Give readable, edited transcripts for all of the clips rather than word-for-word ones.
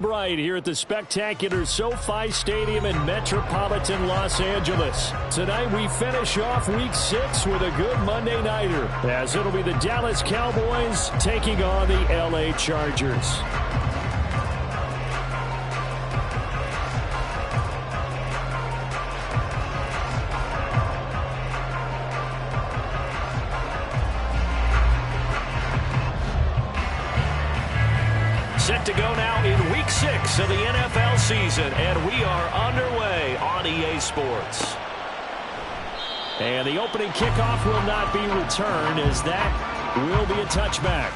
Bright here at the spectacular SoFi Stadium in metropolitan Los Angeles. Tonight we finish off Week 6 with a good Monday nighter, as it'll be the Dallas Cowboys taking on the LA Chargers. Set to go now in Week 6 of the NFL season, and we are underway on EA Sports. And the opening kickoff will not be returned, as that will be a touchback.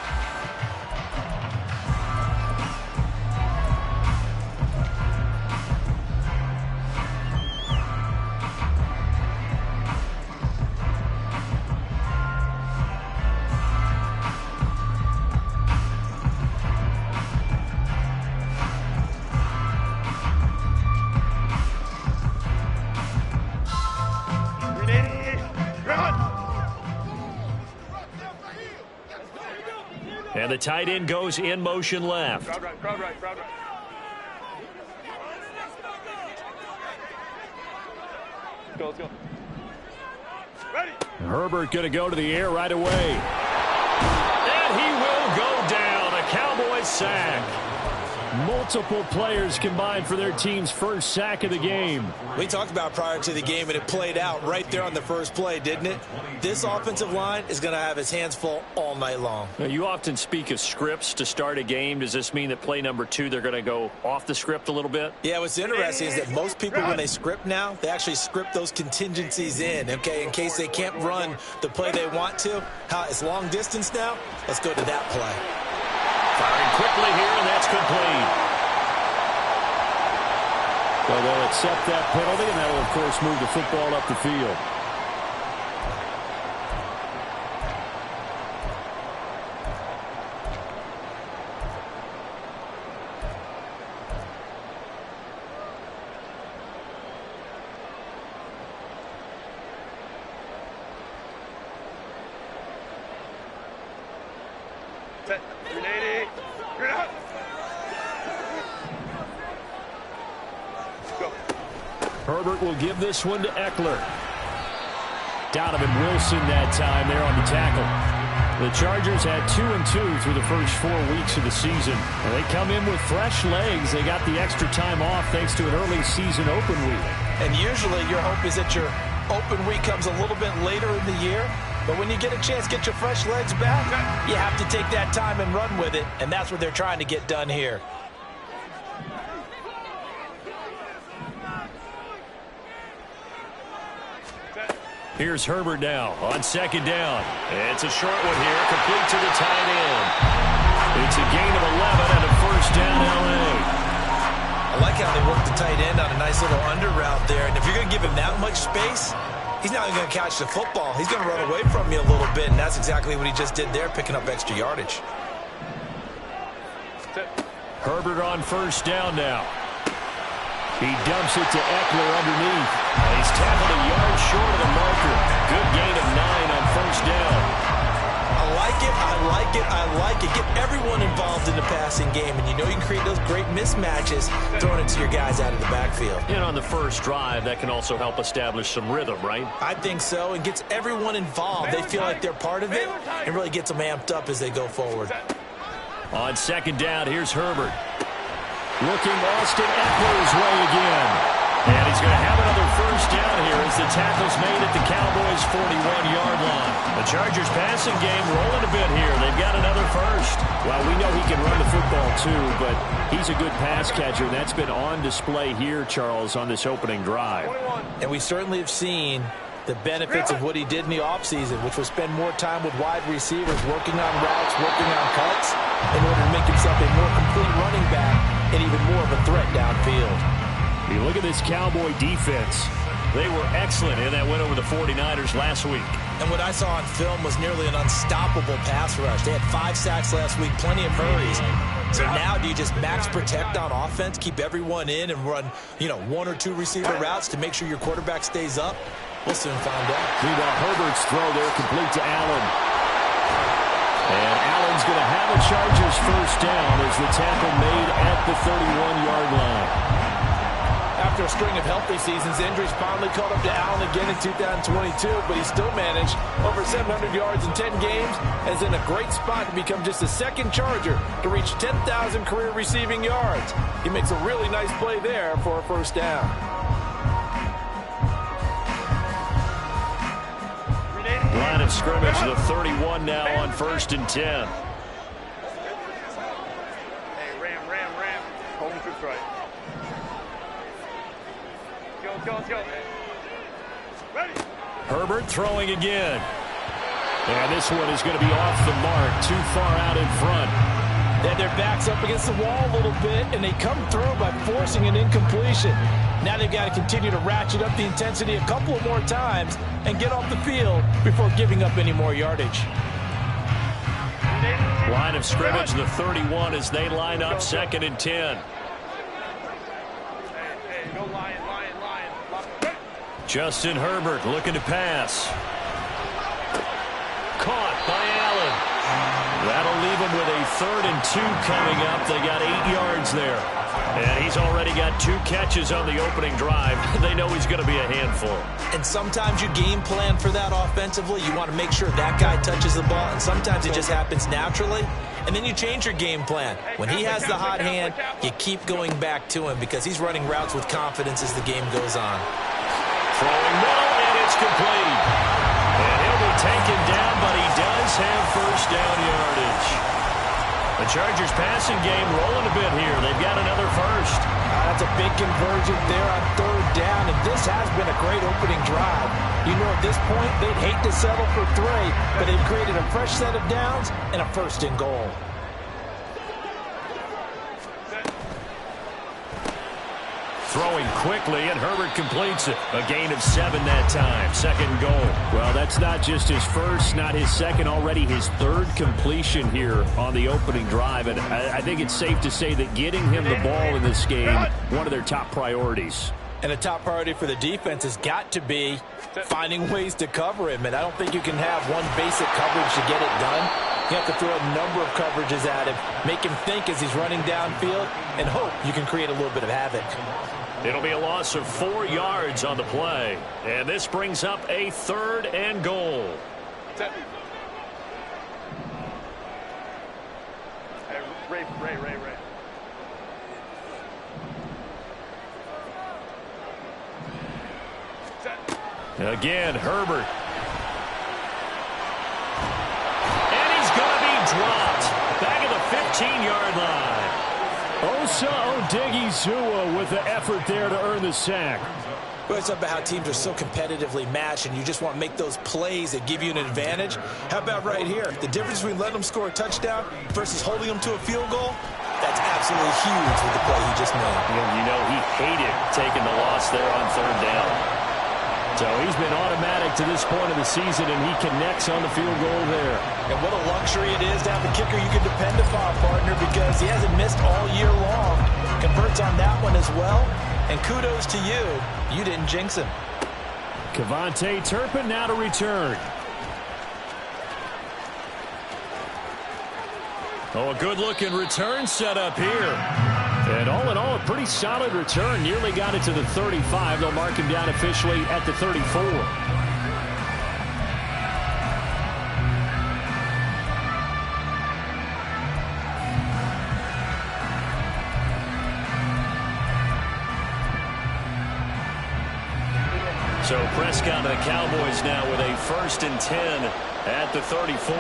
And the tight end goes in motion left. Crowd right. Let's go. Ready. Herbert going to go to the air right away. And he will go down. A Cowboys sack. Multiple players combined for their team's first sack of the game. We talked about prior to the game, and it played out right there on the first play, didn't it? This offensive line is going to have its hands full all night long. Now, you often speak of scripts to start a game. Does this mean that play number 2, they're going to go off the script a little bit? Yeah, what's interesting is that most people, when they script now, they actually script those contingencies in, okay, in case they can't run the play they want to. It's long distance now. Let's go to that play. Firing quickly here, and that's complete. So they'll accept that penalty, and that will, of course, move the football up the field. Set. 380. You're out. Go. Herbert will give this one to Eckler. Donovan Wilson that time there on the tackle. The Chargers had 2-2 through the first 4 weeks of the season. And they come in with fresh legs. They got the extra time off thanks to an early season open week. And usually your hope is that your open week comes a little bit later in the year. But when you get a chance to get your fresh legs back, you have to take that time and run with it. And that's what they're trying to get done here. Here's Herbert now on second down. It's a short one here, complete to the tight end. It's a gain of 11 and a first down LA. I like how they work the tight end on a nice little under route there. And if you're going to give him that much space, he's not going to catch the football. He's going to run away from you a little bit, and that's exactly what he just did there, picking up extra yardage. Herbert on first down now. He dumps it to Eckler underneath. And he's tackled a yard short of the marker. Good gain of 9 on first down. I like it. Get everyone involved in the passing game, and you know you can create those great mismatches throwing it to your guys out of the backfield. And on the first drive, that can also help establish some rhythm, right? I think so, and gets everyone involved. They feel like they're part of it, and really gets them amped up as they go forward. On second down, here's Herbert. Looking Austin Eckler's way again. And he's going to have another first down here as the tackle's made at the Cowboys' 41-yard line. The Chargers passing game rolling a bit here. They've got another first. Well, we know he can run the football too, but he's a good pass catcher. That's been on display here, Charles, on this opening drive. And we certainly have seen the benefits of what he did in the offseason, which was spend more time with wide receivers, working on routes, working on cuts, in order to make himself a more complete running back and even more of a threat downfield. You look at this Cowboy defense. They were excellent in that win over the 49ers last week. And what I saw on film was nearly an unstoppable pass rush. They had 5 sacks last week, plenty of hurries. So now do you just max protect on offense, keep everyone in and run, 1 or 2 receiver routes to make sure your quarterback stays up? We'll soon find out. Meanwhile, Herbert's throw there complete to Allen. And Allen's going to have a Chargers first down as the tackle made at the 31-yard line. After a string of healthy seasons, injuries finally caught up to Allen again in 2022, but he still managed over 700 yards in 10 games and is in a great spot to become just the second Charger to reach 10,000 career receiving yards. He makes a really nice play there for a first down. Line of scrimmage, the 31 now on 1st and 10. Hey, ram. Home to strike. Let's go. Ready. Herbert throwing again. And this one is going to be off the mark, too far out in front. Then their back's up against the wall a little bit, and they come through by forcing an incompletion. Now they've got to continue to ratchet up the intensity a couple more times and get off the field before giving up any more yardage. Line of scrimmage, the 31 as they line up 2nd and 10. Hey, go lion. Justin Herbert looking to pass. Caught by Allen. That'll leave him with a 3rd and 2 coming up. They got 8 yards there. And he's already got 2 catches on the opening drive. They know he's going to be a handful. And sometimes you game plan for that offensively. You want to make sure that guy touches the ball, and sometimes it just happens naturally. And then you change your game plan. When he has the hot hand, you keep going back to him because he's running routes with confidence as the game goes on. Throwing middle, and it's complete. And he'll be taken down, but he does have first down yardage. The Chargers passing game rolling a bit here. They've got another first. That's a big conversion there on 3rd down, and this has been a great opening drive. You know, at this point, they'd hate to settle for 3, but they've created a fresh set of downs and a 1st and goal. Throwing quickly, and Herbert completes it. A gain of 7 that time. 2nd goal. Well, that's not just his first, not his second, already his 3rd completion here on the opening drive. And I think it's safe to say that getting him the ball in this game, one of their top priorities. And a top priority for the defense has got to be finding ways to cover him. And I don't think you can have one basic coverage to get it done. You have to throw a number of coverages at him, make him think as he's running downfield, and hope you can create a little bit of havoc. It'll be a loss of 4 yards on the play. And this brings up a 3rd and goal. Hey, Ray. Again, Herbert. And he's going to be dropped. Back at the 15-yard line. Osa Odighizuwa with the effort there to earn the sack. Well, it's about how teams are so competitively matched, and you just want to make those plays that give you an advantage. How about right here? The difference between letting them score a touchdown versus holding them to a field goal, that's absolutely huge with the play he just made. And you know he hated taking the loss there on 3rd down. So he's been automatic to this point of the season, and he connects on the field goal there. And what a luxury it is to have a kicker you can depend upon, partner, because he hasn't missed all year long. Converts on that one as well. And kudos to you. You didn't jinx him. Kevontae Turpin now to return. Oh, a good-looking return set up here. And all in all, a pretty solid return. Nearly got it to the 35. They'll mark him down officially at the 34. So Prescott and the Cowboys now with a 1st and 10 at the 34.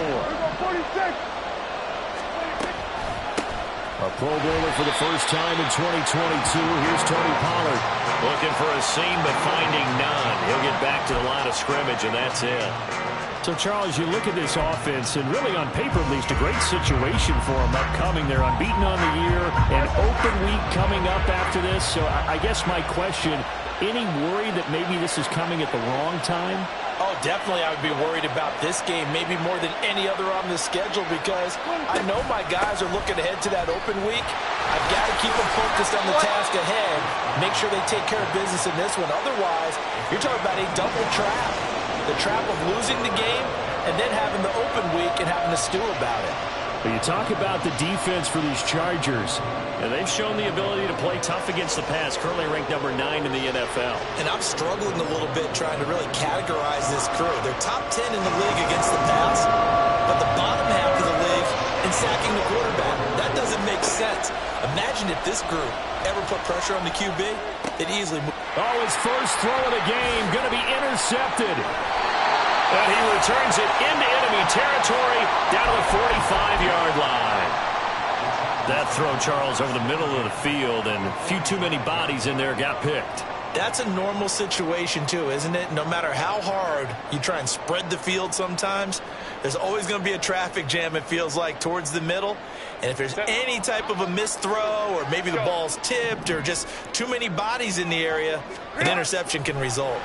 A Pro Bowler for the first time in 2022. Here's Tony Pollard. Looking for a seam, but finding none. He'll get back to the line of scrimmage, and that's it. So, Charles, you look at this offense, and really on paper, at least, a great situation for them upcoming. They're unbeaten on the year, an open week coming up after this. So, I guess my question, any worry that maybe this is coming at the wrong time? Oh, definitely I would be worried about this game, maybe more than any other on the schedule, because I know my guys are looking ahead to that open week. I've got to keep them focused on the task ahead, make sure they take care of business in this one. Otherwise, you're talking about a double trap. The trap of losing the game and then having the open week and having to stew about it. But you talk about the defense for these Chargers, and they've shown the ability to play tough against the pass, currently ranked number 9 in the NFL. And I'm struggling a little bit trying to really categorize this crew. They're top 10 in the league against the pass, but the bottom half of the league in sacking the quarterback. That doesn't make sense. Imagine if this group ever put pressure on the QB, they'd easily move. Oh, his first throw of the game going to be intercepted. And he returns it into enemy territory down to the 45-yard line. That throw, Charles, over the middle of the field, and a few too many bodies in there got picked. That's a normal situation, too, isn't it? No matter how hard you try and spread the field sometimes, there's always going to be a traffic jam, it feels like, towards the middle. And if there's any type of a missed throw or maybe the ball's tipped or just too many bodies in the area, an interception can result.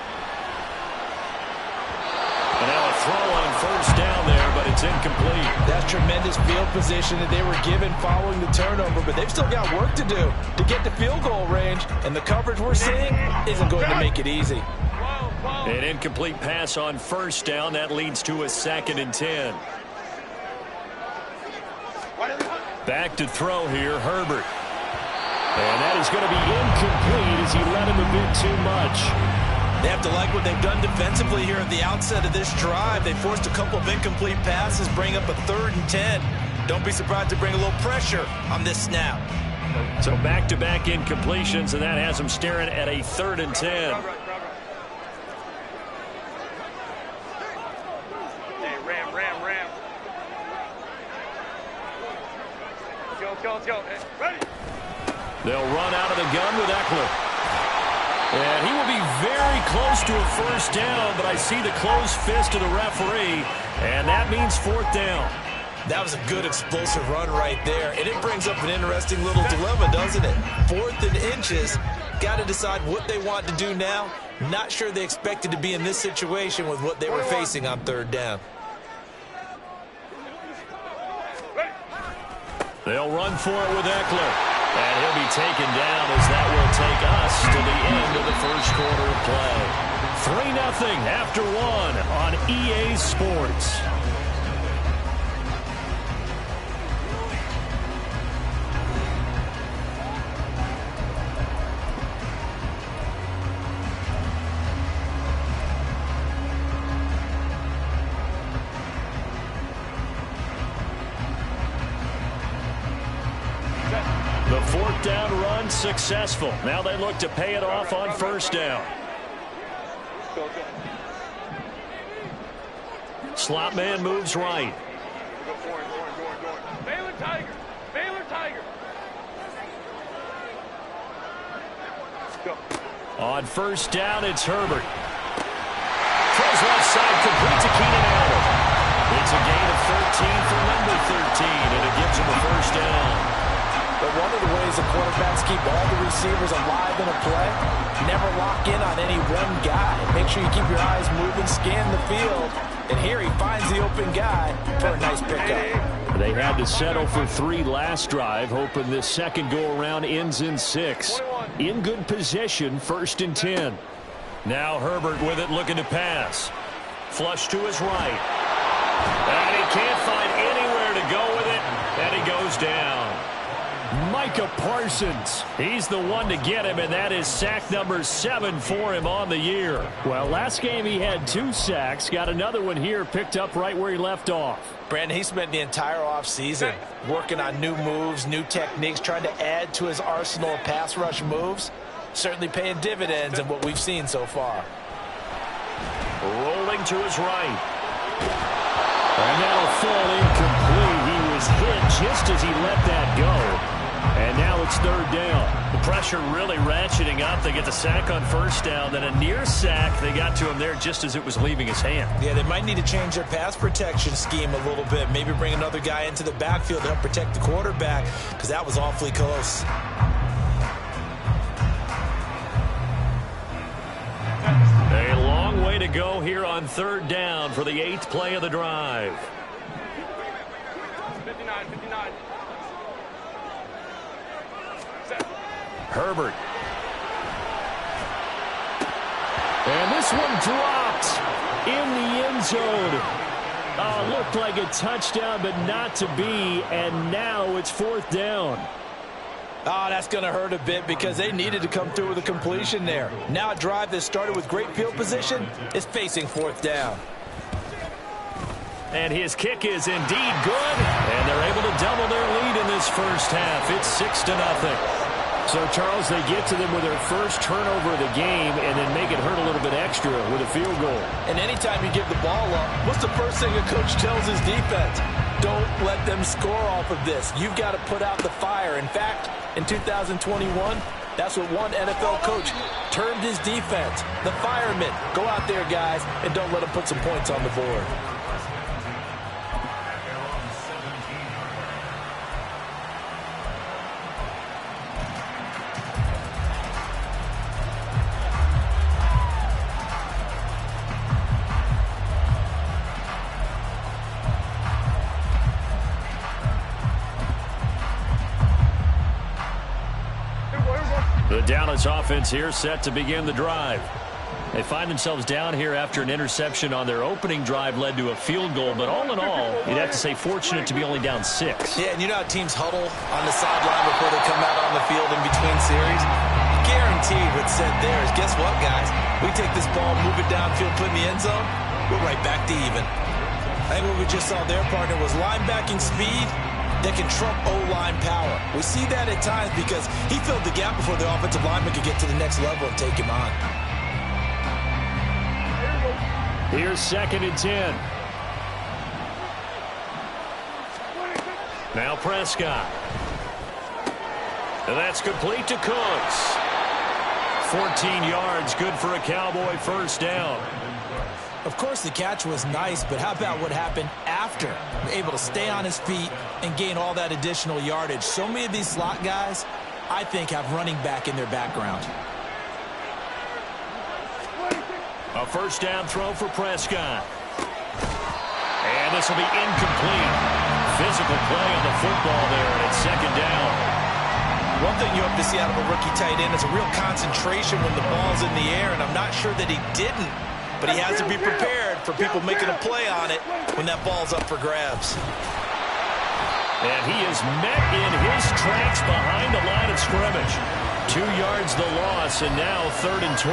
And now a throw on first down there, but it's incomplete. That's tremendous field position that they were given following the turnover, but they've still got work to do to get to field goal range, and the coverage we're seeing isn't going to make it easy. An incomplete pass on first down. That leads to a 2nd and 10. Back to throw here, Herbert. And that is going to be incomplete as he let him a bit too much. They have to like what they've done defensively here at the outset of this drive. They forced a couple of incomplete passes, bring up a 3rd and 10. Don't be surprised to bring a little pressure on this snap. So back-to-back incompletions, and that has them staring at a 3rd and 10. Hey, ram. Let's go. Hey, ready? They'll run out of the gun with Eckler. And he will be very close to a first down, but I see the closed fist of the referee, and that means 4th down. That was a good explosive run right there, and it brings up an interesting little dilemma, doesn't it? 4th and inches, got to decide what they want to do now. Not sure they expected to be in this situation with what they were facing on 3rd down. They'll run for it with Eckler. And he'll be taken down as that will take us to the end of the first quarter of play. 3-0 after 1 on EA Sports. The 4th down run successful. Now they look to pay it off on first down. Slot man moves right. Baylor Tiger. Go. On first down, it's Herbert. Throws left side, complete to Keenan Allen. It's a gain of 13 for number 13, and it gives him a first down. But one of the ways the quarterbacks keep all the receivers alive in a play, never lock in on any one guy. Make sure you keep your eyes moving, scan the field. And here he finds the open guy for a nice pickup. They had to settle for 3 last drive, hoping this second go-around ends in 6. In good position, 1st and 10. Now Herbert with it, looking to pass. Flush to his right. And he can't find anywhere to go with it, and he goes down. Micah Parsons, he's the one to get him, and that is sack number 7 for him on the year. Well, last game he had 2 sacks, got another one here, picked up right where he left off. Brandon, he spent the entire offseason working on new moves, new techniques, trying to add to his arsenal of pass rush moves. Certainly paying dividends in what we've seen so far. Rolling to his right. And that'll fall incomplete. He was hit just as he let that go. And now it's 3rd down. The pressure really ratcheting up. They get the sack on first down. Then a near sack. They got to him there just as it was leaving his hand. Yeah, they might need to change their pass protection scheme a little bit. Maybe bring another guy into the backfield to help protect the quarterback, because that was awfully close. A long way to go here on 3rd down for the 8th play of the drive. 59. Herbert. And this one dropped in the end zone. Oh, looked like a touchdown, but not to be, and now it's 4th down. Oh, that's going to hurt a bit because they needed to come through with a completion there. Now a drive that started with great field position is facing 4th down. And his kick is indeed good, and they're able to double their lead in this first half. It's 6-0. So, Charles, they get to them with their first turnover of the game and then make it hurt a little bit extra with a field goal. And anytime you give the ball up, what's the first thing a coach tells his defense? Don't let them score off of this. You've got to put out the fire. In fact, in 2021, that's what one NFL coach termed his defense. The firemen. Go out there, guys, and don't let them put some points on the board. The Dallas offense here set to begin the drive. They find themselves down here after an interception on their opening drive led to a field goal. But all in all, you'd have to say fortunate to be only down 6. Yeah, and you know how teams huddle on the sideline before they come out on the field in between series? Guaranteed what's said there is, guess what, guys? We take this ball, move it downfield, put in the end zone, we're right back to even. I think what we just saw their partner was linebacking speed that can trump O-line power. We see that at times because he filled the gap before the offensive lineman could get to the next level and take him on. Here's 2nd and 10. Now Prescott. And that's complete to Cooks. 14 yards, good for a Cowboy first down. Of course, the catch was nice, but how about what happened after? Able to stay on his feet and gain all that additional yardage. So many of these slot guys, I think, have running back in their background. A first down throw for Prescott. And this will be incomplete. Physical play on the football there, and it's 2nd down. One thing you hope to see out of a rookie tight end is a real concentration when the ball's in the air, and I'm not sure that he didn't. But he has to be prepared for people making a play on it when that ball's up for grabs. And he is met in his tracks behind the line of scrimmage. 2 yards the loss, and now 3rd and 12.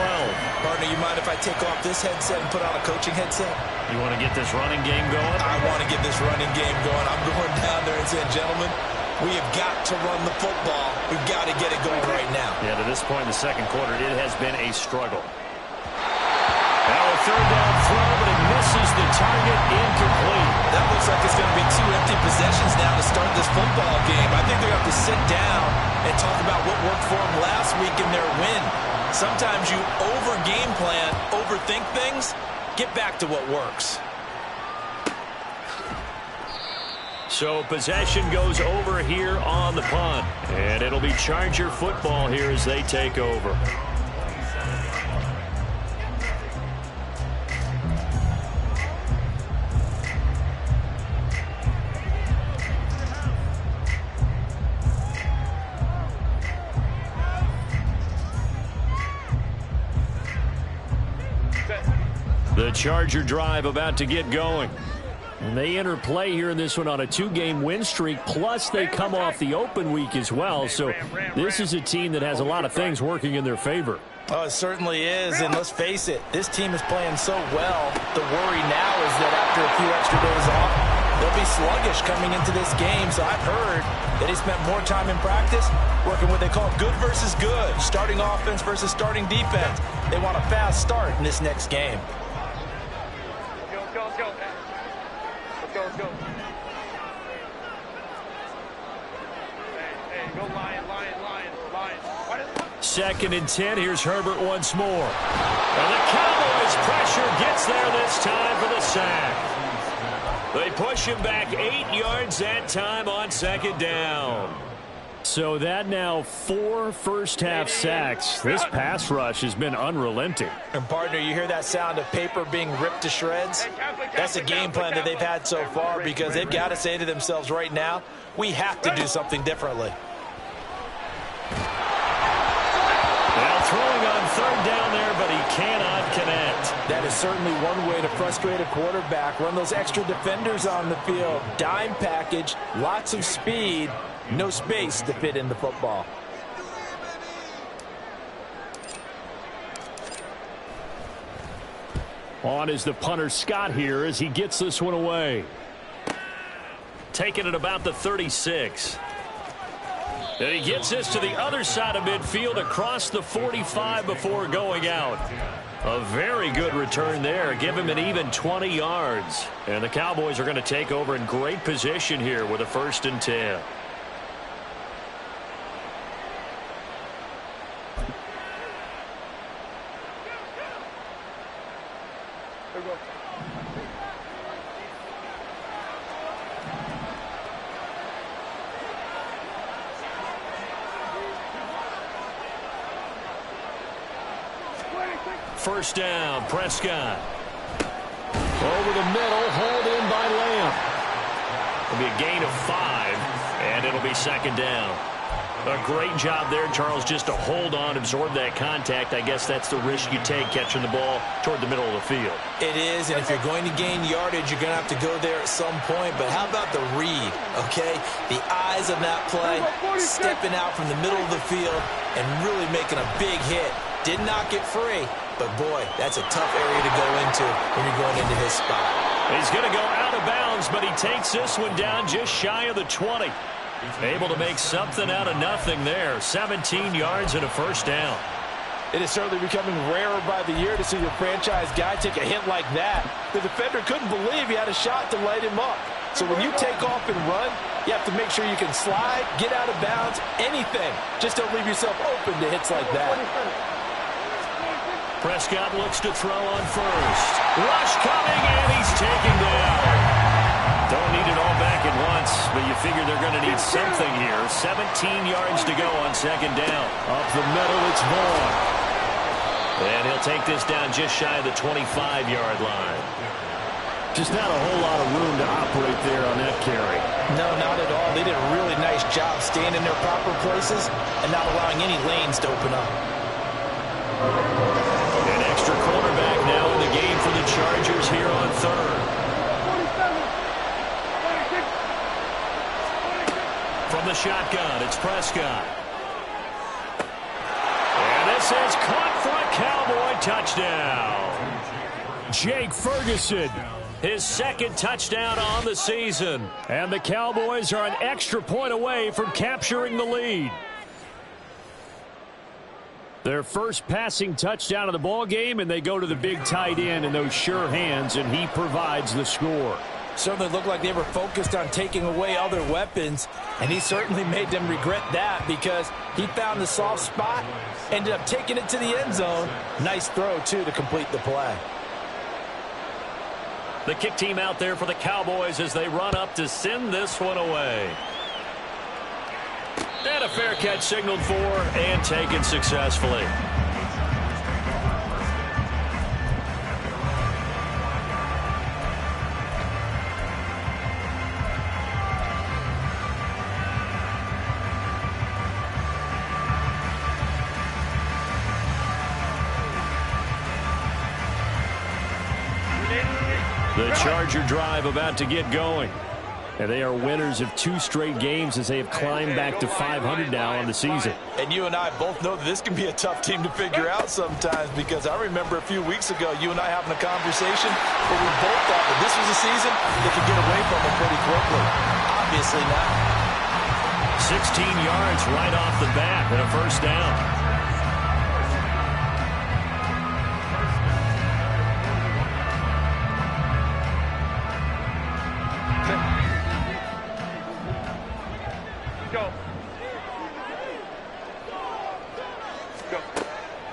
Partner, you mind if I take off this headset and put on a coaching headset? You want to get this running game going? I want to get this running game going. I'm going down there and saying, gentlemen, we have got to run the football. We've got to get it going right now. Yeah, to this point in the second quarter, it has been a struggle. Now a 3rd down throw, but it misses the target, incomplete. That looks like it's going to be 2 empty possessions now to start this football game. I think they're going to have to sit down and talk about what worked for them last week in their win. Sometimes you over-game plan, overthink things. Get back to what works. So possession goes over here on the punt. And it'll be Charger football here as they take over. The Charger drive about to get going. And they enter play here in this one on a 2-game win streak, plus they come off the open week as well. So this is a team that has a lot of things working in their favor. Oh, it certainly is, and let's face it, this team is playing so well. The worry now is that after a few extra days off, they'll be sluggish coming into this game. So I've heard that he spent more time in practice working what they call good versus good, starting offense versus starting defense. They want a fast start in this next game. Let's go. Let's go. Hey, go Lion. 2nd and 10. Here's Herbert once more. And the Cowboys pressure gets there this time for the sack. They push him back 8 yards that time on 2nd down. So that now 4 first-half sacks. This pass rush has been unrelenting. And, partner, you hear that sound of paper being ripped to shreds? That's a game plan that they've had so far because they've got to say to themselves right now, we have to do something differently. Now throwing on 3rd down there, but he cannot connect. That is certainly one way to frustrate a quarterback. Run those extra defenders on the field. Dime package, lots of speed, no space to fit in the football. On is the punter Scott here as he gets this one away. Taking it about the 36. And he gets this to the other side of midfield across the 45 before going out. A very good return there. Give him an even 20 yards. And the Cowboys are going to take over in great position here with a 1st and 10. First down, Prescott. Over the middle, hauled in by Lamb. It'll be a gain of 5, and it'll be 2nd down. A great job there, Charles, just to hold on, absorb that contact. I guess that's the risk you take catching the ball toward the middle of the field. It is, and if you're going to gain yardage, you're going to have to go there at some point. But how about the read, okay? The eyes of that play, stepping out from the middle of the field and really making a big hit. Did not get free, but boy, that's a tough area to go into when you're going into his spot. He's going to go out of bounds, but he takes this one down just shy of the 20. Able to make something out of nothing there. 17 yards and a 1st down. It is certainly becoming rarer by the year to see your franchise guy take a hit like that. The defender couldn't believe he had a shot to light him up. So when you take off and run, you have to make sure you can slide, get out of bounds, anything. Just don't leave yourself open to hits like that. Prescott looks to throw on 1st. Rush coming, and he's taken down. Don't need it all back at once, but you figure they're going to need something here. 17 yards to go on 2nd down. Up the middle, it's Vaughn. And he'll take this down just shy of the 25-yard line. Just not a whole lot of room to operate there on that carry. No, not at all. They did a really nice job staying in their proper places and not allowing any lanes to open up. An extra cornerback now in the game for the Chargers here on 3rd. From the shotgun, it's Prescott. And this is caught for a Cowboy touchdown. Jake Ferguson, his 2nd touchdown on the season. And the Cowboys are an extra point away from capturing the lead. Their first passing touchdown of the ball game, and they go to the big tight end in those sure hands, and he provides the score. Certainly looked like they were focused on taking away other weapons, and he certainly made them regret that because he found the soft spot, ended up taking it to the end zone. Nice throw, too, to complete the play. The kick team out there for the Cowboys as they run up to send this one away. And a fair catch signaled for and taken successfully. The Charger drive about to get going. And they are winners of 2 straight games as they have climbed back to 500 now on the season. And you and I both know that this can be a tough team to figure out sometimes, because I remember a few weeks ago you and I having a conversation where we both thought that this was a season they could get away from them pretty quickly. Obviously not. 16 yards right off the bat and a 1st down.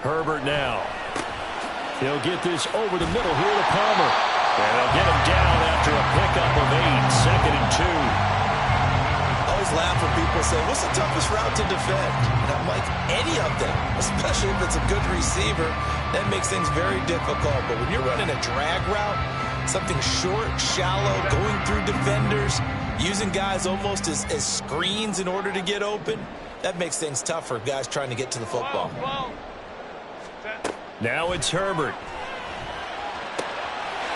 Herbert now. He'll get this over the middle here to Palmer. And they'll get him down after a pickup of 8, 2nd and 2. I always laugh when people say, what's the toughest route to defend? And I'm like, any of them, especially if it's a good receiver. That makes things very difficult. But when you're running a drag route, something short, shallow, going through defenders, using guys almost as screens in order to get open, that makes things tough for guys trying to get to the football. Now it's Herbert.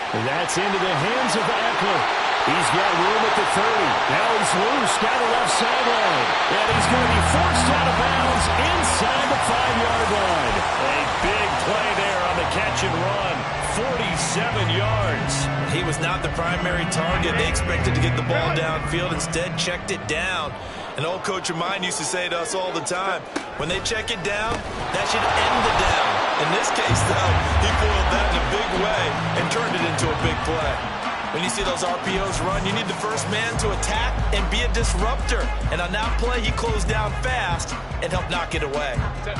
And that's into the hands of Eckler. He's got room at the 30. Now he's loose down the left sideline. And he's going to be forced out of bounds inside the 5-yard line. A big play there on the catch and run. 47 yards. He was not the primary target. They expected to get the ball downfield. Instead, checked it down. An old coach of mine used to say to us all the time, when they check it down, that should end the down. In this case, though, he foiled that in a big way and turned it into a big play. When you see those RPOs run, you need the first man to attack and be a disruptor. And on that play, he closed down fast and helped knock it away.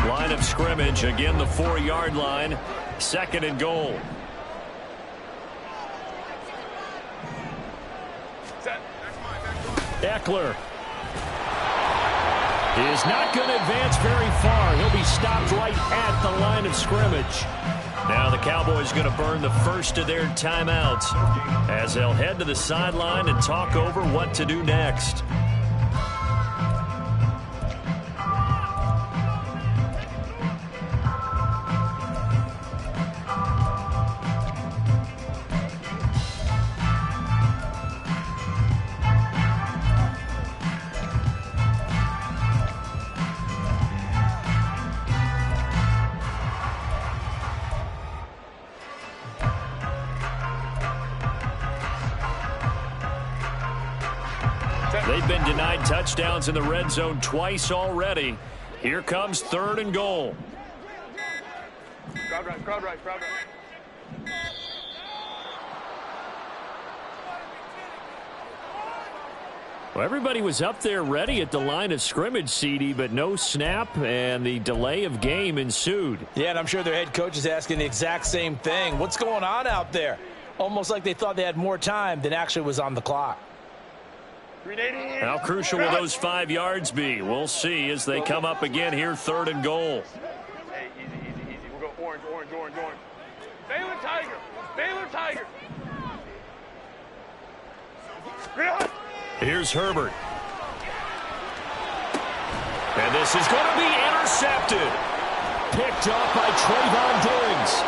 Line of scrimmage, again the 4-yard line. 2nd and goal. Eckler is not going to advance very far. He'll be stopped right at the line of scrimmage. Now the Cowboys going to burn the first of their timeouts as they'll head to the sideline and talk over what to do next. They've been denied touchdowns in the red zone twice already. Here comes 3rd and goal. Crowd right, crowd right, crowd right. Well, everybody was up there ready at the line of scrimmage, CD, but no snap, and the delay of game ensued. Yeah, and I'm sure their head coach is asking the exact same thing. What's going on out there? Almost like they thought they had more time than actually was on the clock. How crucial will those 5 yards be? We'll see as they come up again here, 3rd and goal. Hey, easy. We'll go orange. Baylor Tiger. Here's Herbert. And this is going to be intercepted. Picked up by Trayvon Diggs.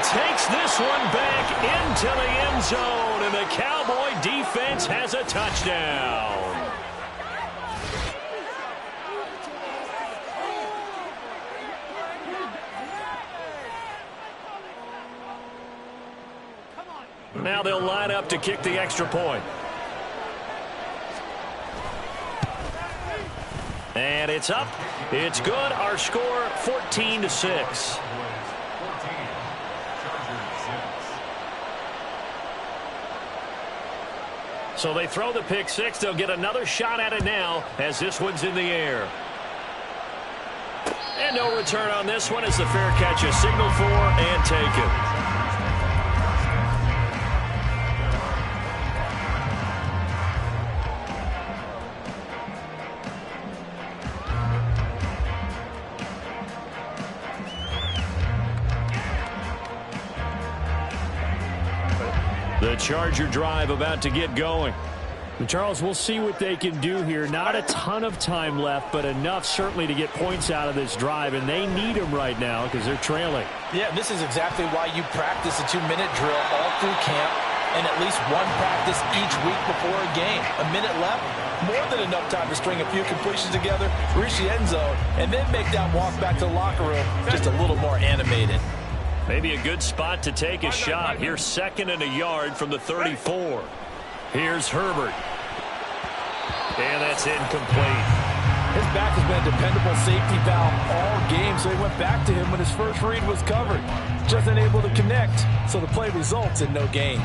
Takes this one back into the end zone, and the Cowboy defense has a touchdown. Now they'll line up to kick the extra point. And it's up. It's good. Our score, 14-6. So they throw the pick six. They'll get another shot at it now as this one's in the air. And no return on this one as the fair catch is signaled for and taken. The Charger drive about to get going. And Charles, we'll see what they can do here. Not a ton of time left, but enough certainly to get points out of this drive, and they need them right now because they're trailing. Yeah, this is exactly why you practice a 2-minute drill all through camp and at least one practice each week before a game. A minute left, more than enough time to string a few completions together, reach the end zone, and then make that walk back to the locker room just a little more animated. Maybe a good spot to take a shot. Here's 2nd and a yard from the 34. Here's Herbert. And that's incomplete. His back has been a dependable safety valve all game, so he went back to him when his first read was covered. Just unable to connect, so the play results in no gain.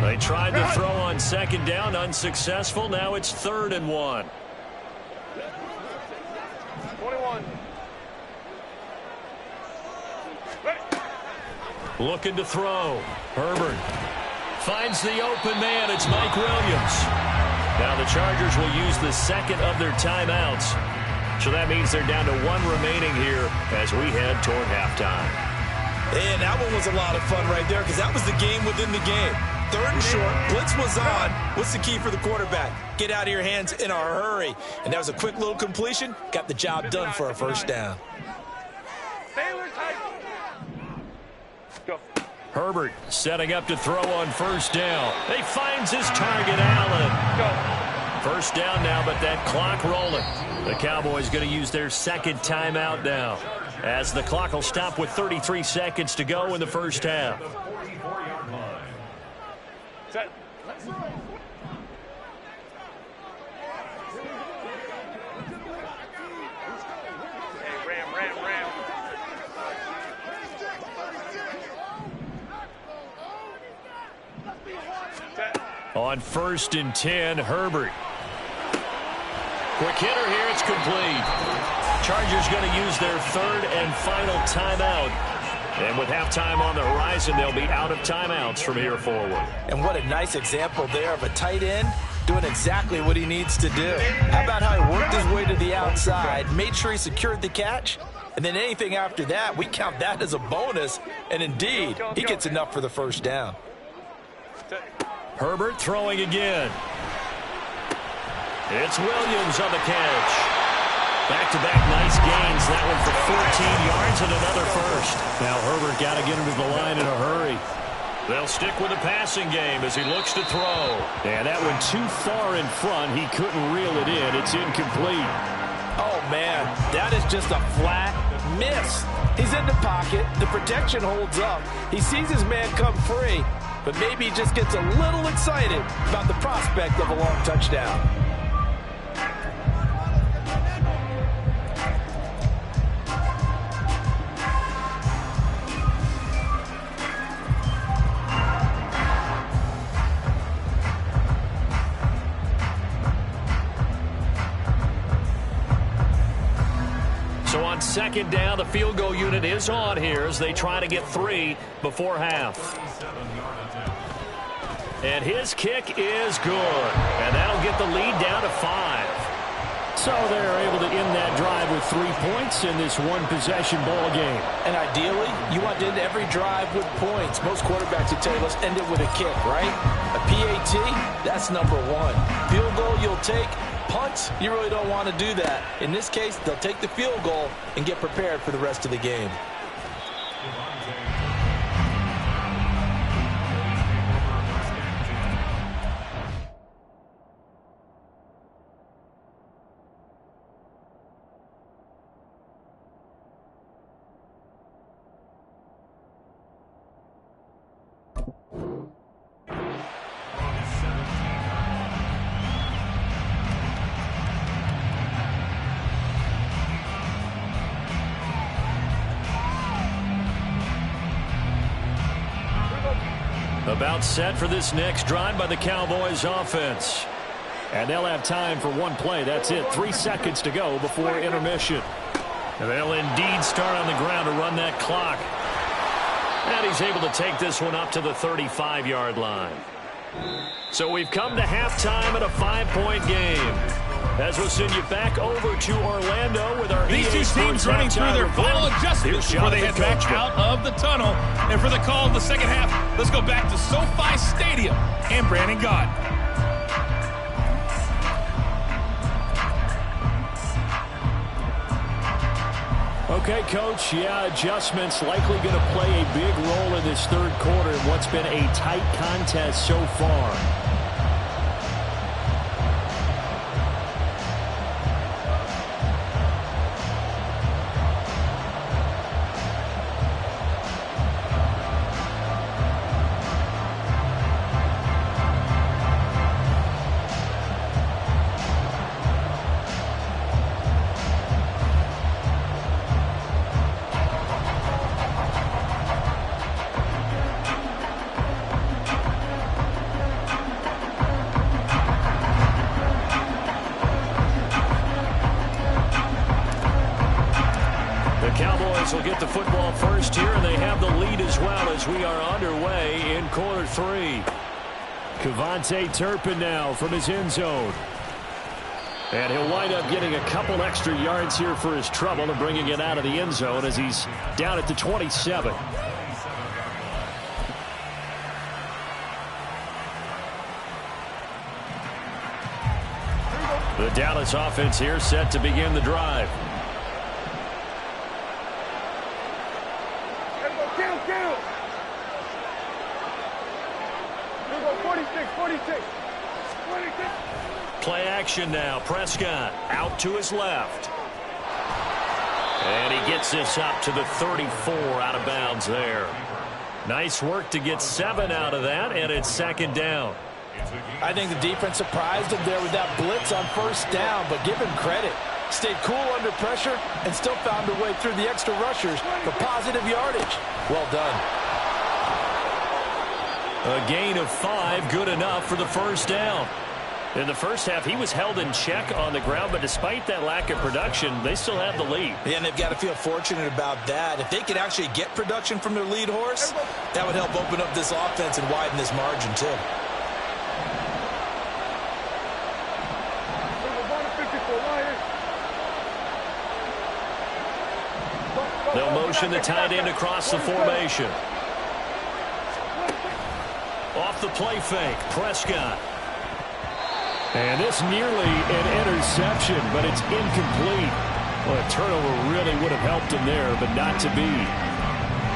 They tried to throw on 2nd down, unsuccessful. Now it's 3rd and 1. 21. Looking to throw. Herbert finds the open man. It's Mike Williams. Now the Chargers will use the 2nd of their timeouts. So that means they're down to 1 remaining here as we head toward halftime. And that one was a lot of fun right there because that was the game within the game. 3rd and short, blitz was on. What's the key for the quarterback? Get out of your hands in a hurry. And that was a quick little completion. Got the job done for a first down. Go. Herbert setting up to throw on first down. He finds his target, Allen. Go. First down now, but that clock rolling. The Cowboys going to use their second timeout now, as the clock will stop with 33 seconds to go in the first half. Set. Hey, ram. Set. On 1st and 10, Herbert. Quick hitter here, it's complete. Chargers going to use their 3rd and final timeout. And with halftime on the horizon, they'll be out of timeouts from here forward. And what a nice example there of a tight end doing exactly what he needs to do. How about how he worked his way to the outside, made sure he secured the catch, and then anything after that, we count that as a bonus. And indeed, he gets enough for the first down. Herbert throwing again. It's Williams on the catch. Back-to-back nice gains. That one for 14 yards and another first. Now Herbert got to get him to the line in a hurry. They'll stick with the passing game as he looks to throw. And that one too far in front. He couldn't reel it in. It's incomplete. Oh, man, that is just a flat miss. He's in the pocket. The protection holds up. He sees his man come free, but maybe he just gets a little excited about the prospect of a long touchdown. So on 2nd down, the field goal unit is on here as they try to get 3 before half. And his kick is good. And that'll get the lead down to 5. So they're able to end that drive with 3 points in this one-possession ball game. And ideally, you want to end every drive with points. Most quarterbacks would tell you, let's end it with a kick, right? A PAT, that's number 1. Field goal you'll take. Punts, you really don't want to do that. In this case, they'll take the field goal and get prepared for the rest of the game. About set for this next drive by the Cowboys offense. And they'll have time for one play. That's it. 3 seconds to go before intermission. And they'll indeed start on the ground to run that clock. And he's able to take this one up to the 35-yard line. So we've come to halftime at a 5-point game. As we'll send you back over to Orlando with our These two teams running through their final adjustments before they head back out of the tunnel. And for the call of the second half, let's go back to SoFi Stadium and Brandon Gott. Okay, Coach, adjustments likely going to play a big role in this 3rd quarter in what's been a tight contest so far. Will get the football first here, and they have the lead as well as we are underway in quarter 3. Kevontae Turpin now from his end zone. And he'll wind up getting a couple extra yards here for his trouble and bringing it out of the end zone as he's down at the 27. The Dallas offense here set to begin the drive. Kill. 46. Play action now. Prescott out to his left. And he gets this up to the 34 out of bounds there. Nice work to get 7 out of that, and it's second down. I think the defense surprised him there with that blitz on first down, but give him credit. Stayed cool under pressure and still found a way through the extra rushers for positive yardage. Well done. A gain of 5, good enough for the first down. In the first half, he was held in check on the ground, but despite that lack of production, they still have the lead. Yeah, and they've got to feel fortunate about that. If they could actually get production from their lead horse, that would help open up this offense and widen this margin, too. They'll motion the tight end across the formation. Off the play fake, Prescott. And this nearly an interception, but it's incomplete. Well, a turnover really would have helped him there, but not to be.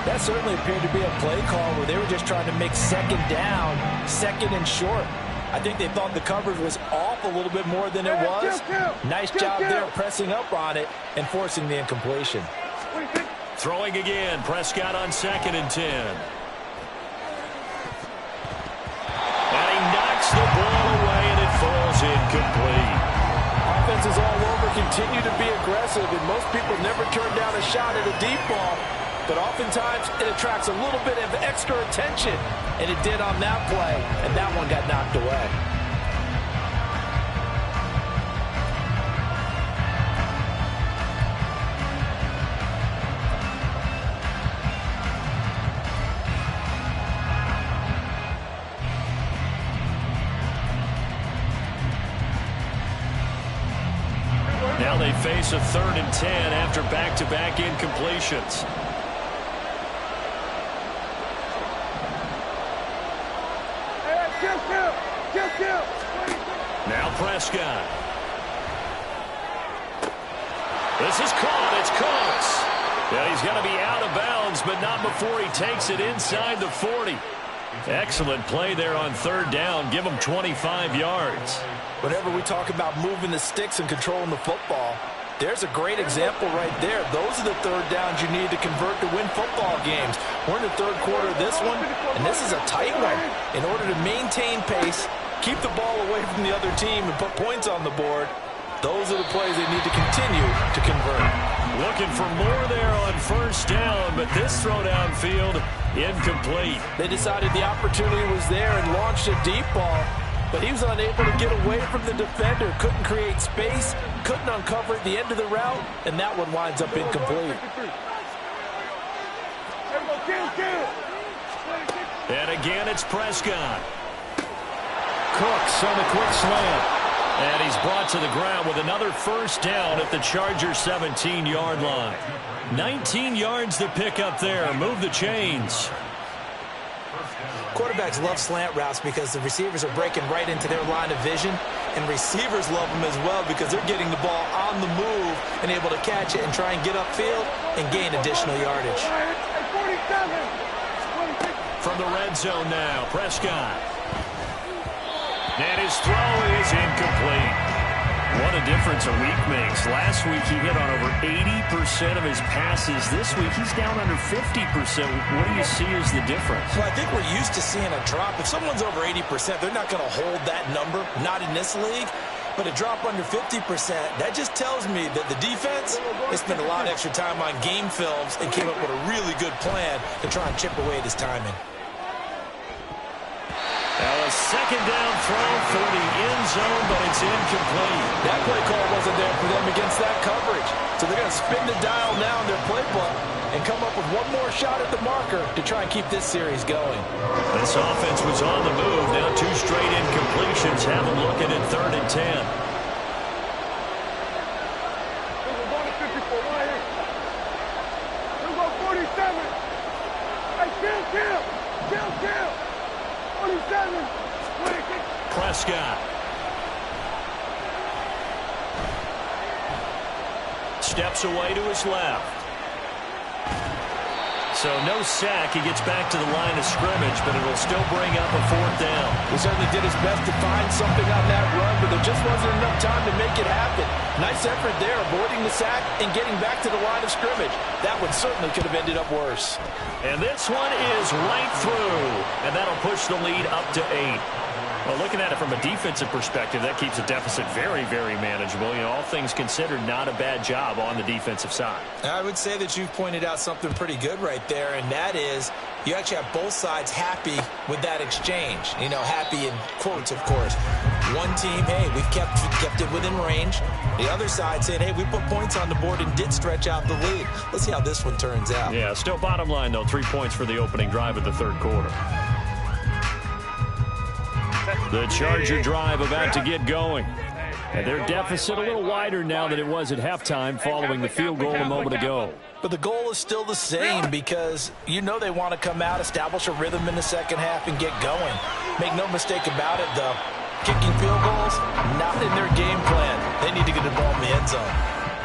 That certainly appeared to be a play call where they were just trying to make second down, second and short. I think they thought the coverage was off a little bit more than it was. Nice job there pressing up on it and forcing the incompletion. Throwing again, Prescott on 2nd and 10. And he knocks the ball away, and it falls incomplete. Offenses all over continue to be aggressive, and most people never turn down a shot at a deep ball. But oftentimes, it attracts a little bit of extra attention, and it did on that play, and that one got knocked away. Now they face a 3rd and 10 after back-to-back incompletions. Now Prescott. This is caught. It's close. Yeah, he's going to be out of bounds, but not before he takes it inside the 40. Excellent play there on 3rd down. Give him 25 yards. Whenever we talk about moving the sticks and controlling the football, there's a great example right there. Those are the 3rd downs you need to convert to win football games. We're in the 3rd quarter of this one, and this is a tight one. In order to maintain pace, keep the ball away from the other team, and put points on the board, those are the plays they need to continue to convert. Looking for more there on 1st down, but this throw downfield, incomplete. They decided the opportunity was there and launched a deep ball, but he was unable to get away from the defender, couldn't create space, couldn't uncover at the end of the route, and that one winds up incomplete. And again, it's Prescott. Cooks on the quick slant. And he's brought to the ground with another 1st down at the Chargers' 17-yard line. 19 yards to pick up there. Move the chains. Quarterbacks love slant routes because the receivers are breaking right into their line of vision, and receivers love them as well because they're getting the ball on the move and able to catch it and try and get upfield and gain additional yardage. From the red zone now, Prescott. And his throw is incomplete. What a difference a week makes. Last week he hit on over 80% of his passes. This week he's down under 50%. What do you see as the difference? Well, I think we're used to seeing a drop. If someone's over 80%, they're not going to hold that number, not in this league. But a drop under 50%, that just tells me that the defense has spent a lot of extra time on game films and came up with a really good plan to try and chip away at his timing. Now a 2nd down throw for the end zone, but it's incomplete. That play call wasn't there for them against that coverage. So they're going to spin the dial now in their playbook and come up with one more shot at the marker to try and keep this series going. This offense was on the move. Now 2 straight incompletions have them looking at 3rd and 10. Prescott. steps away to his left. So no sack. He gets back to the line of scrimmage, but it'll still bring up a 4th down. He certainly did his best to find something on that run, but there just wasn't enough time to make it happen. Nice effort there, avoiding the sack and getting back to the line of scrimmage. That one certainly could have ended up worse. And this one is right through, and that'll push the lead up to 8. Well, looking at it from a defensive perspective, that keeps the deficit very, very manageable. You know, all things considered, not a bad job on the defensive side. I would say that you've pointed out something pretty good right there, and that is you actually have both sides happy with that exchange. You know, happy in quotes, of course. One team, hey, we've kept it within range. The other side saying, hey, we put points on the board and did stretch out the lead. Let's see how this one turns out. Yeah, still bottom line, though, 3 points for the opening drive of the 3rd quarter. The Charger drive about to get going. And their deficit a little wider now than it was at halftime following the field goal a moment ago. But the goal is still the same because you know they want to come out, establish a rhythm in the second half, and get going. Make no mistake about it, though. Kicking field goals, not in their game plan. They need to get the ball in the end zone.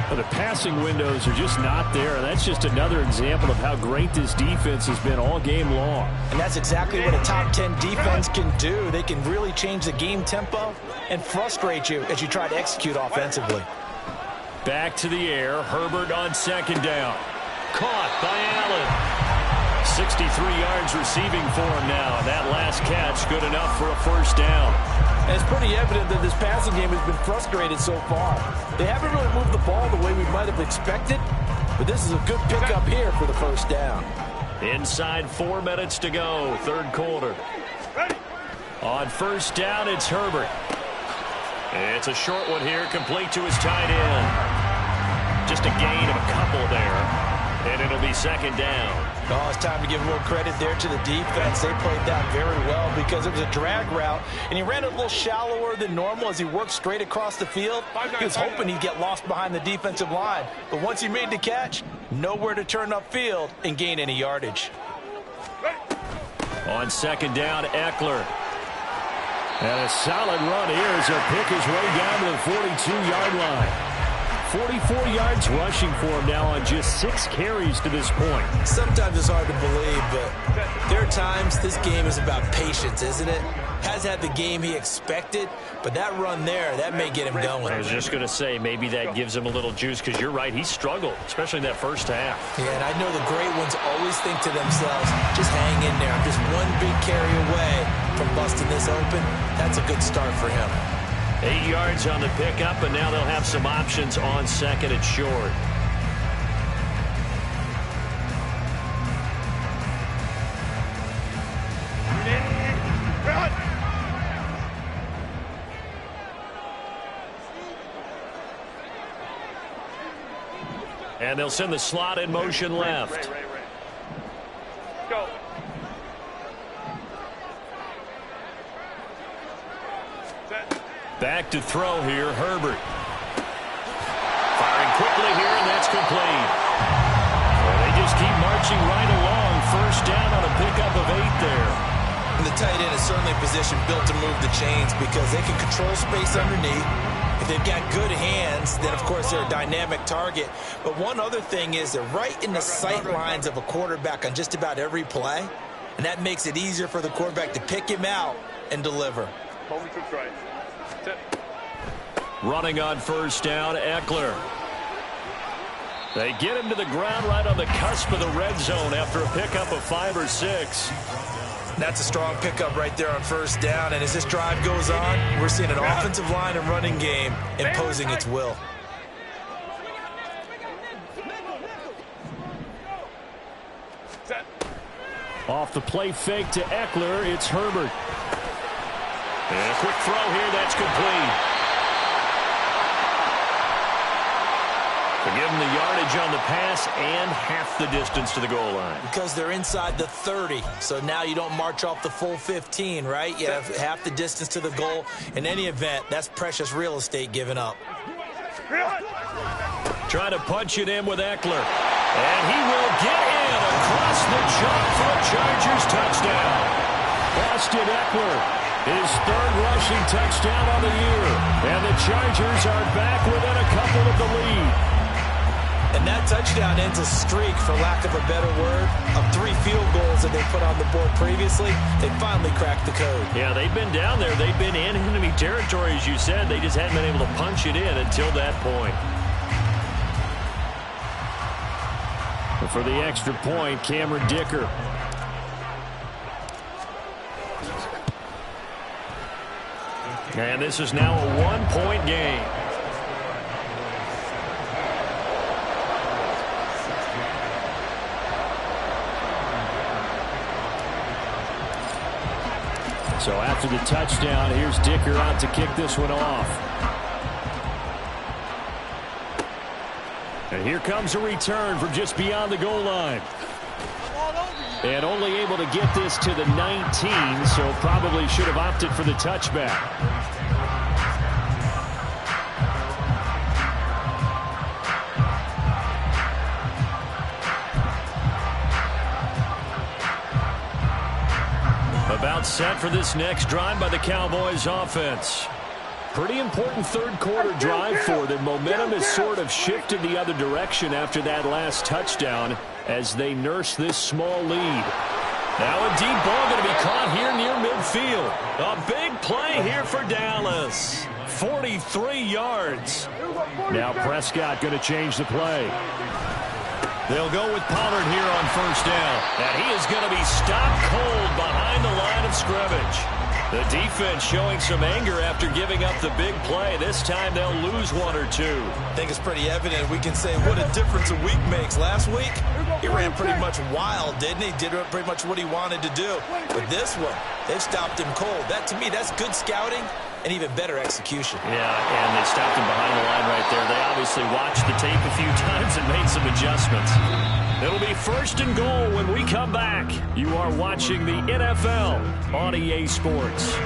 Well, the passing windows are just not there. That's just another example of how great this defense has been all game long. And that's exactly what a top 10 defense can do. They can really change the game tempo and frustrate you as you try to execute offensively. Back to the air. Herbert on 2nd down. Caught by Allen. 63 yards receiving for him now. That last catch good enough for a 1st down. And it's pretty evident that this passing game has been frustrated so far. They haven't really moved the ball the way we might have expected, but this is a good pickup here for the 1st down. Inside 4 minutes to go, 3rd quarter. On 1st down, it's Herbert. It's a short one here, complete to his tight end. Just a gain of a couple there, and it'll be 2nd down. Oh, it's time to give a little credit there to the defense. They played that very well because it was a drag route, and he ran it a little shallower than normal as he worked straight across the field. He was hoping he'd get lost behind the defensive line, but once he made the catch, nowhere to turn upfield and gain any yardage. On 2nd down, Eckler. And a solid run here as he'll pick his way down to the 42-yard line. 44 yards rushing for him now on just 6 carries to this point. Sometimes it's hard to believe, but there are times this game is about patience, isn't it? Has had the game he expected, but that run there, that may get him going. I was just going to say, maybe that gives him a little juice, because you're right, he struggled, especially in that 1st half. Yeah, and I know the great ones always think to themselves, just hang in there. I'm just one big carry away from busting this open. That's a good start for him. 8 yards on the pickup, and now they'll have some options on 2nd and short. And they'll send the slot in motion left. Go. Back to throw here, Herbert. Firing quickly here, and that's complete. Well, they just keep marching right along. 1st down on a pickup of 8 there. And the tight end is certainly a position built to move the chains because they can control space underneath. If they've got good hands, then, of course, they're a dynamic target. But one other thing is they're right in the sight lines of a quarterback on just about every play, and that makes it easier for the quarterback to pick him out and deliver. Moment to try. Running on 1st down, Eckler. They get him to the ground right on the cusp of the red zone after a pickup of 5 or 6. That's a strong pickup right there on 1st down, and as this drive goes on, we're seeing an offensive line and running game imposing its will. Off the play fake to Eckler, it's Herbert. And a quick throw here, that's complete. They give them the yardage on the pass and half the distance to the goal line. Because they're inside the 30, so now you don't march off the full 15, right? You have half the distance to the goal. In any event, that's precious real estate given up. Trying to punch it in with Eckler. And he will get in across the chalk for a Chargers touchdown. Austin Eckler, his 3rd rushing touchdown on the year. And the Chargers are back within a couple of the lead. And that touchdown ends a streak, for lack of a better word, of 3 field goals that they put on the board previously. They finally cracked the code. Yeah, they've been down there. They've been in enemy territory, as you said. They just hadn't been able to punch it in until that point. But for the extra point, Cameron Dicker. And this is now a 1-point game. So after the touchdown, here's Dicker out to kick this one off. And here comes a return from just beyond the goal line. And only able to get this to the 19, so probably should have opted for the touchback. About set for this next drive by the Cowboys offense. Pretty important third quarter drive for them. Momentum has sort of shifted the other direction after that last touchdown as they nurse this small lead. Now a deep ball going to be caught here near midfield. A big play here for Dallas. 43 yards. Now Prescott going to change the play. They'll go with Pollard here on first down. And he is going to be stopped cold behind the line of scrimmage. The defense showing some anger after giving up the big play. This time they'll lose 1 or 2. I think it's pretty evident. We can say what a difference a week makes. Last week, he ran pretty much wild, didn't he? Did pretty much what he wanted to do. But this one, they've stopped him cold. That, to me, that's good scouting and even better execution. Yeah, and they stopped him behind the line right there. They obviously watched the tape a few times and made some adjustments. It'll be first and goal when we come back. You are watching the NFL on EA Sports.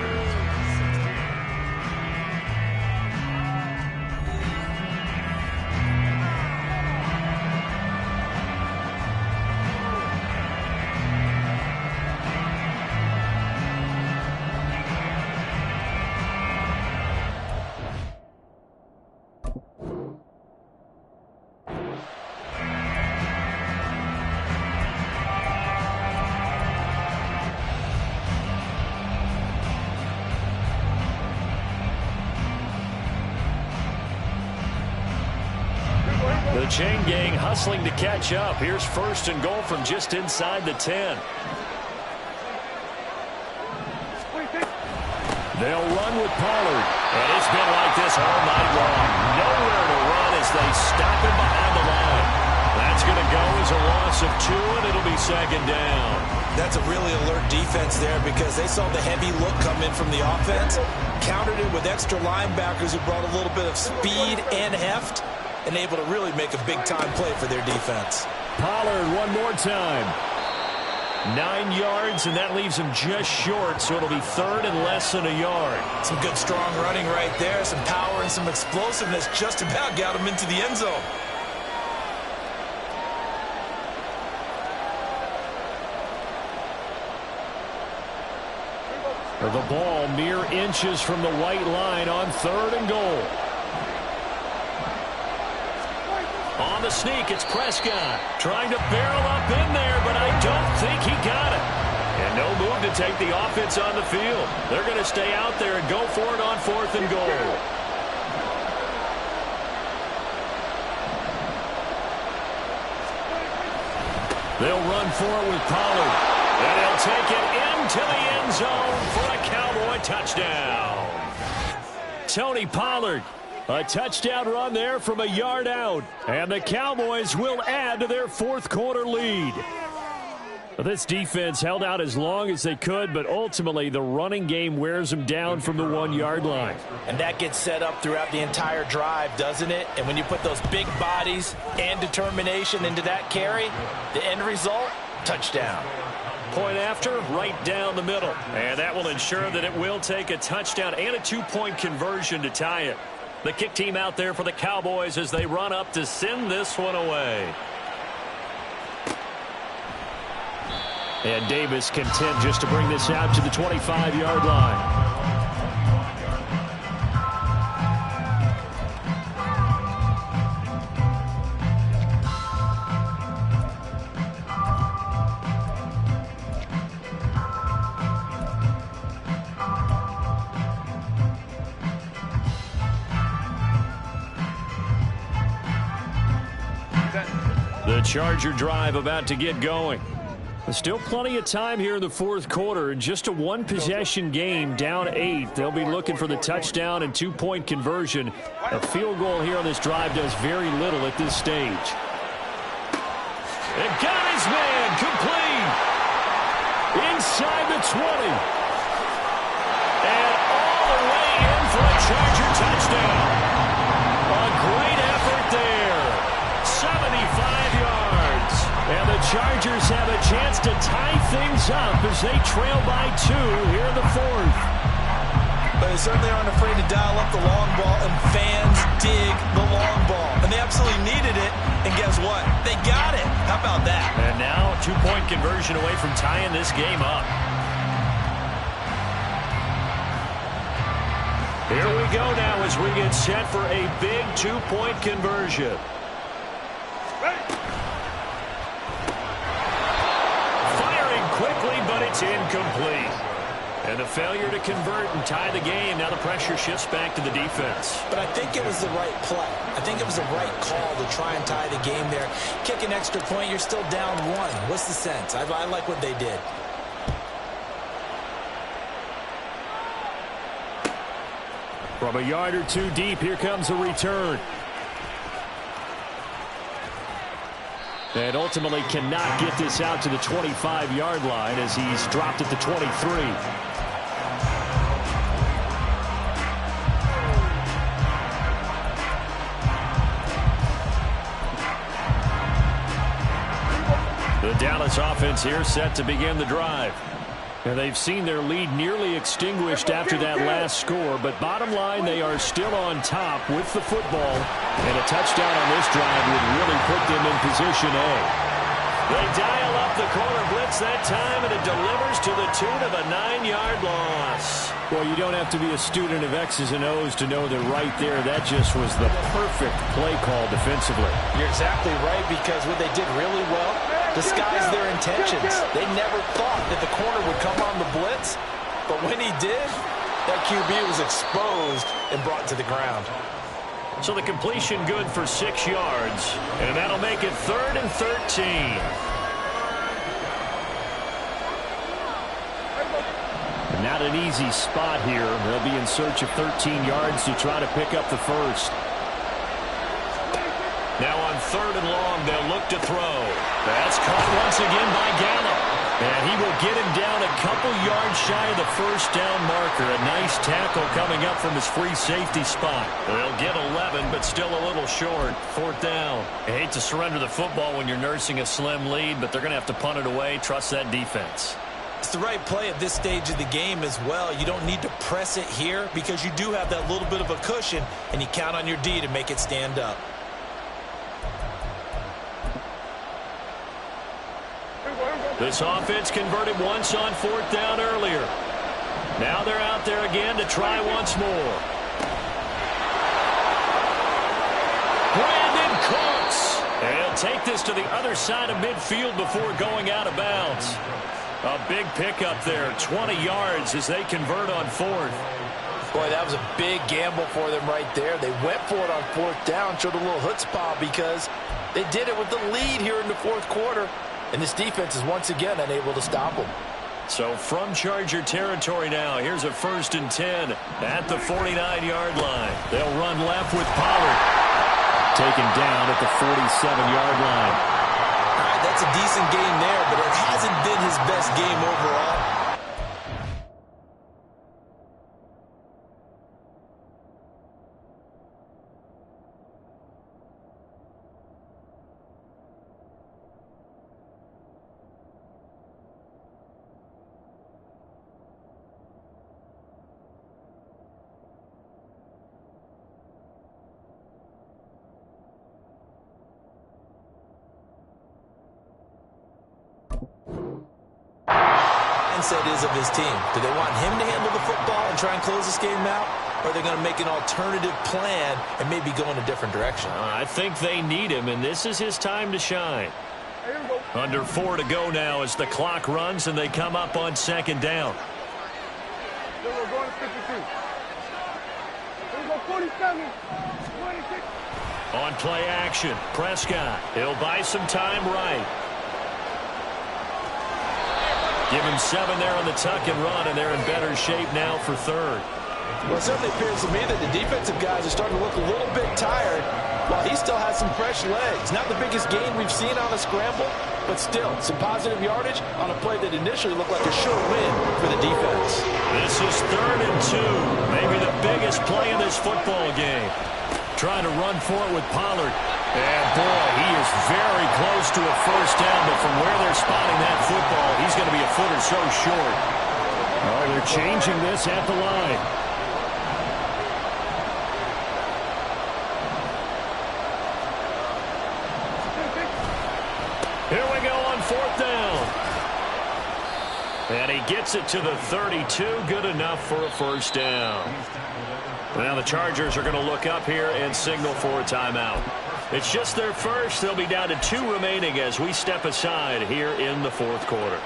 The chain gang hustling to catch up. Here's first and goal from just inside the 10. They'll run with Pollard. And it's been like this all night long. Nowhere to run as they stop him behind the line. That's going to go as a loss of 2, and it'll be second down. That's a really alert defense there because they saw the heavy look come in from the offense, countered it with extra linebackers who brought a little bit of speed and heft, and able to really make a big-time play for their defense. Pollard one more time. 9 yards, and that leaves him just short, so it'll be third and less than a yard. Some good, strong running right there. Some power and some explosiveness just about got him into the end zone. The ball mere inches from the white line on third and goal. On the sneak, it's Prescott trying to barrel up in there, but I don't think he got it. And no move to take the offense on the field. They're going to stay out there and go for it on fourth and goal. They'll run for it with Pollard. And he'll take it into the end zone for a Cowboy touchdown. Tony Pollard. A touchdown run there from a yard out. And the Cowboys will add to their fourth quarter lead. This defense held out as long as they could, but ultimately the running game wears them down from the 1 yard line. And that gets set up throughout the entire drive, doesn't it? And when you put those big bodies and determination into that carry, the end result, touchdown. Point after, right down the middle. And that will ensure that it will take a touchdown and a 2-point conversion to tie it. The kick team out there for the Cowboys as they run up to send this one away. And Davis content just to bring this out to the 25-yard line. Charger drive about to get going. There's still plenty of time here in the fourth quarter. Just a one-possession game, down 8. They'll be looking for the touchdown and two-point conversion. A field goal here on this drive does very little at this stage. And got his man complete. Inside the 20. And all the way in for a Charger touchdown. A great effort there. 75 yards. And the Chargers have a chance to tie things up as they trail by 2 here in the fourth. But they certainly aren't afraid to dial up the long ball, and fans dig the long ball. And they absolutely needed it, and guess what? They got it. How about that? And now, two-point conversion away from tying this game up. Here we go now as we get set for a big two-point conversion. Firing quickly, but it's incomplete. And a failure to convert and tie the game. Now the pressure shifts back to the defense. But I think it was the right play. I think it was the right call to try and tie the game there. Kick an extra point, you're still down 1. What's the sense? I like what they did. From a yard or 2 deep, here comes a return. And ultimately cannot get this out to the 25-yard line as he's dropped at the 23. The Dallas offense here set to begin the drive. And they've seen their lead nearly extinguished after that last score, but bottom line, they are still on top with the football, and a touchdown on this drive would really put them in position A. They dial up the corner blitz that time, and it delivers to the tune of a 9-yard loss. Well, you don't have to be a student of X's and O's to know that right there, that just was the perfect play call defensively. You're exactly right, because what they did really well, disguise their intentions. They never thought that the corner would come on the blitz, but when he did, that QB was exposed and brought to the ground. So the completion good for 6 yards, and that'll make it 3rd and 13. Not an easy spot here. They'll be in search of 13 yards to try to pick up the first. Now on 3rd and long, they'll look to throw. That's caught once again by Gallup. And he will get him down a couple yards shy of the first down marker. A nice tackle coming up from his free safety spot. They'll get 11, but still a little short. 4th down. I hate to surrender the football when you're nursing a slim lead, but they're going to have to punt it away. Trust that defense. It's the right play at this stage of the game as well. You don't need to press it here because you do have that little bit of a cushion, and you count on your D to make it stand up. This offense converted once on 4th down earlier. Now they're out there again to try once more. Brandon Cooks. And he'll take this to the other side of midfield before going out of bounds. A big pickup there, 20 yards as they convert on 4th. Boy, that was a big gamble for them right there. They went for it on 4th down, showed a little chutzpah because they did it with the lead here in the 4th quarter. And this defense is once again unable to stop them. So from Charger territory now, here's a 1st and 10 at the 49-yard line. They'll run left with Pollard. Taken down at the 47-yard line. All right, that's a decent game there, but it hasn't been his best game overall. Mindset is of his team. Do they want him to handle the football and try and close this game out? Or are they going to make an alternative plan and maybe go in a different direction? I think they need him, and this is his time to shine. Under 4 to go now as the clock runs and they come up on 2nd down. We're going to 52. Here we go, 47, 26. On play action, Prescott. He'll buy some time right. Give him 7 there on the tuck and run, and they're in better shape now for third. Well, it certainly appears to me that the defensive guys are starting to look a little bit tired while he still has some fresh legs. Not the biggest gain we've seen on a scramble, but still some positive yardage on a play that initially looked like a sure win for the defense. This is 3rd and 2. Maybe the biggest play in this football game. Trying to run for it with Pollard. And, boy, he is very close to a first down, but from where they're spotting that football, he's going to be a foot or so short. Oh, they're changing this at the line. Here we go on 4th down. And he gets it to the 32. Good enough for a first down. Now the Chargers are going to look up here and signal for a timeout. It's just their first. They'll be down to 2 remaining as we step aside here in the 4th quarter.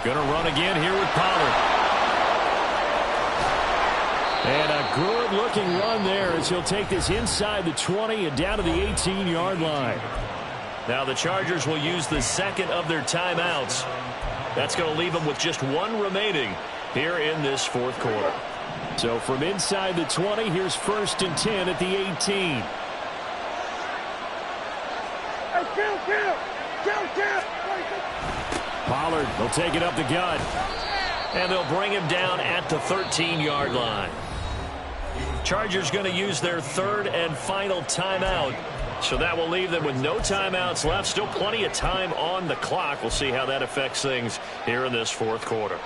Going to run again here with Pollard. And a good-looking run there as he'll take this inside the 20 and down to the 18-yard line. Now the Chargers will use the 2nd of their timeouts. That's going to leave them with just 1 remaining here in this 4th quarter. So from inside the 20, here's 1st and 10 at the 18. Pollard will take it up the gut. And they'll bring him down at the 13-yard line. Chargers going to use their 3rd and final timeout. So that will leave them with no timeouts left. Still plenty of time on the clock. We'll see how that affects things here in this 4th quarter.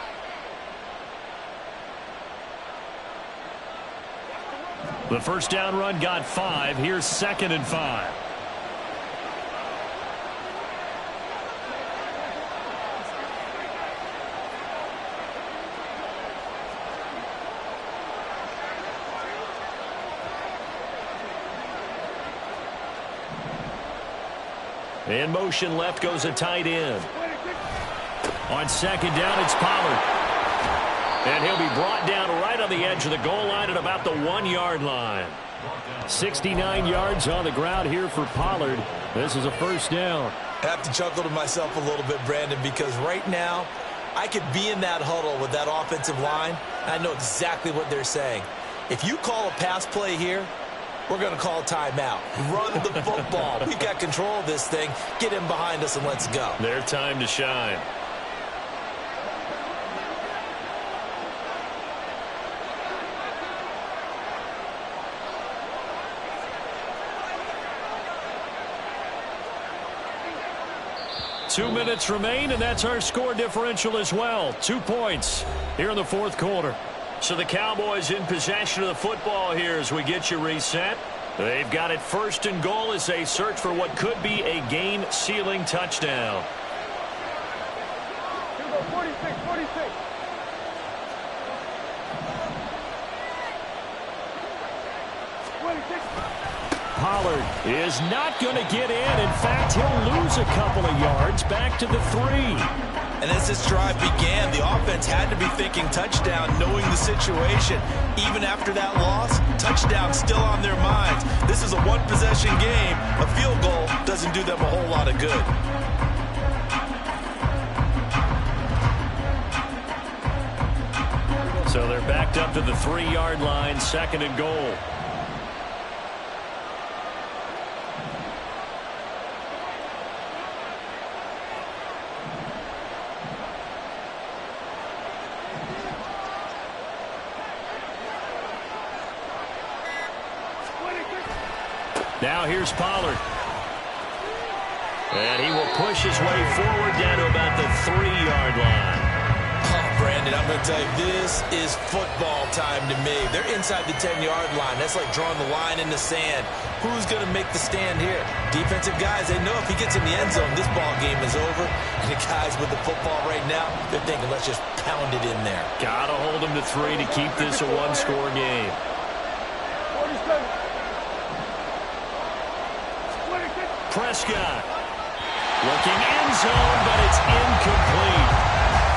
The first down run got 5. Here's 2nd and 5. In motion left goes a tight end. On 2nd down, it's Pollard. And he'll be brought down right on the edge of the goal line at about the 1-yard line. 69 yards on the ground here for Pollard. This is a first down. I have to chuckle to myself a little bit, Brandon, because right now I could be in that huddle with that offensive line. I know exactly what they're saying. If you call a pass play here, we're going to call timeout. Run the football. We've got control of this thing. Get him behind us and let's go. Their time to shine. Two minutes remain, and that's our score differential as well. 2 points here in the 4th quarter. So the Cowboys in possession of the football here as we get you reset. They've got it 1st and goal as they search for what could be a game-sealing touchdown. 46, 46. Pollard is not going to get in. In fact, he'll lose a couple of yards back to the 3. And as this drive began, the offense had to be thinking touchdown, knowing the situation. Even after that loss, touchdown still on their minds. This is a one-possession game. A field goal doesn't do them a whole lot of good. So they're backed up to the 3-yard line, 2nd and goal. Now here's Pollard. And he will push his way forward down to about the 3-yard line. Oh, Brandon, I'm going to tell you, this is football time to me. They're inside the 10-yard line. That's like drawing the line in the sand. Who's going to make the stand here? Defensive guys, they know if he gets in the end zone, this ball game is over. And the guys with the football right now, they're thinking, let's just pound it in there. Got to hold him to 3 to keep this a one-score game. 47. Prescott. Looking end zone, but it's incomplete.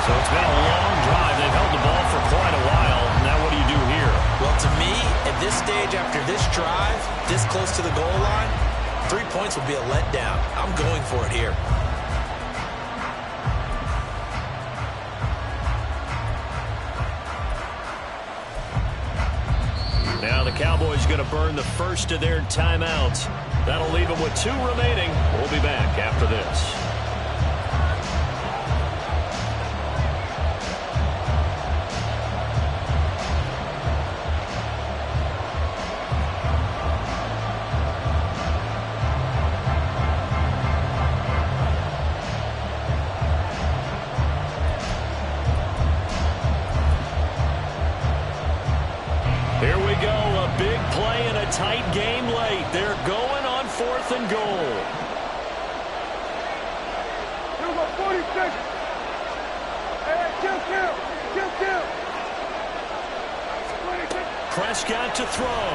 So it's been a long drive. They've held the ball for quite a while. Now what do you do here? Well, to me, at this stage, after this drive, this close to the goal line, 3 points would be a letdown. I'm going for it here. Now the Cowboys going to burn the first of their timeouts. That'll leave them with 2 remaining. We'll be back after this. Here we go, a big play in a tight game late. They're going on 4th and goal. Here we go, 46. Hey, kill. 26. Prescott to throw.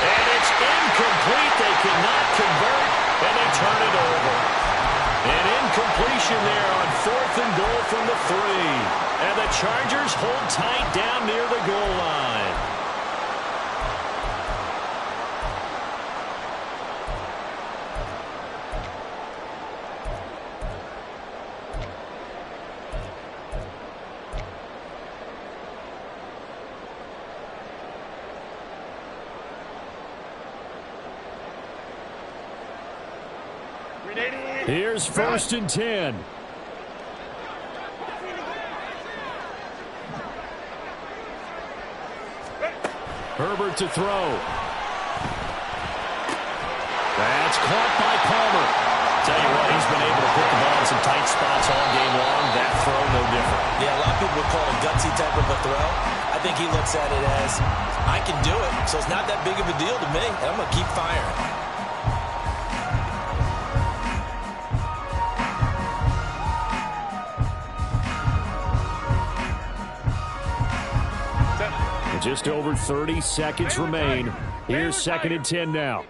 And it's incomplete. They cannot convert, and they turn it over. An incompletion there on 4th and goal from the 3. And the Chargers hold tight down near the goal line. Here's 1st and 10. Herbert to throw. That's caught by Palmer. Tell you what, he's been able to put the ball in some tight spots all game long. That throw, no different. Yeah, a lot of people would call it a gutsy type of a throw. I think he looks at it as, I can do it, so it's not that big of a deal to me, and I'm going to keep firing. Just over 30 seconds remain. Here's 2nd and 10 now.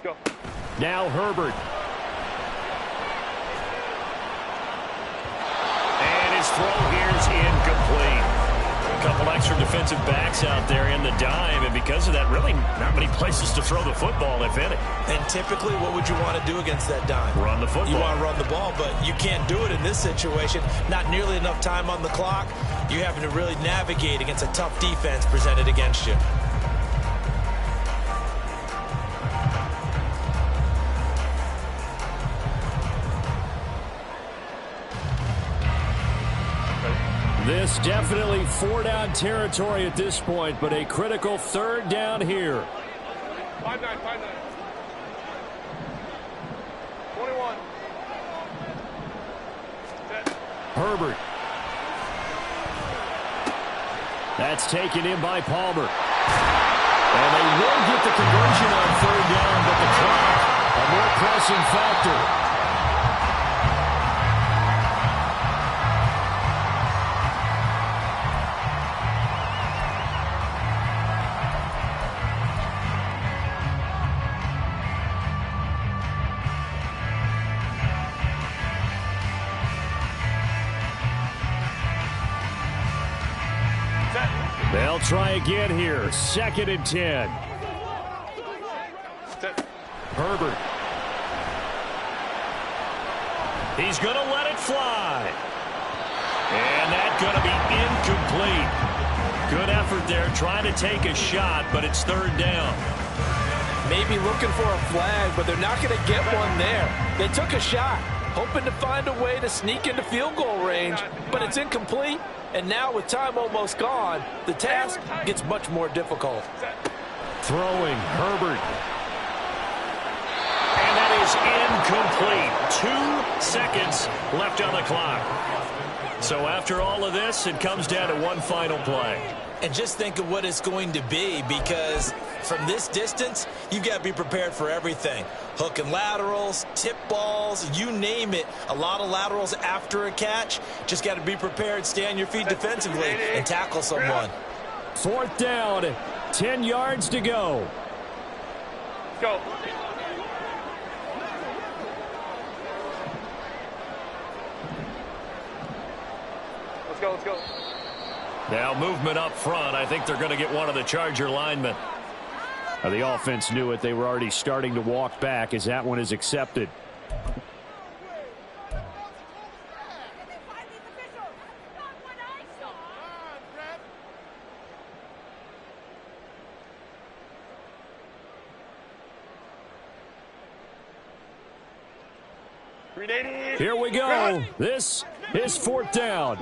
Go. Now Herbert. And his throw here's incomplete. A couple extra defensive backs out there in the dime, and because of that, really not many places to throw the football, if any. And typically, what would you want to do against that dime? Run the football. You want to run the ball, but you can't do it in this situation. Not nearly enough time on the clock. You're having to really navigate against a tough defense presented against you. This definitely 4-down territory at this point, but a critical 3rd down here. 5-9. 21. Set. Herbert. That's taken in by Palmer. And they will get the conversion on 3rd down, but the clock, a more pressing factor. They'll try again here. 2nd and 10. Herbert. He's going to let it fly. And that's going to be incomplete. Good effort there trying to take a shot, but it's 3rd down. Maybe looking for a flag, but they're not going to get one there. They took a shot, hoping to find a way to sneak into field goal range, but it's incomplete. And now with time almost gone, the task gets much more difficult. Throwing, Herbert. And that is incomplete. 2 seconds left on the clock. So after all of this, it comes down to one final play. And just think of what it's going to be, because from this distance, you've got to be prepared for everything. Hook and laterals, tip balls, you name it. A lot of laterals after a catch. Just got to be prepared, stay on your feet defensively, and tackle someone. 4th down, 10 yards to go. Let's go. Let's go, let's go. Now movement up front. I think they're going to get one of the Charger linemen. The offense knew it. They were already starting to walk back as that one is accepted. Here we go. This is 4th down.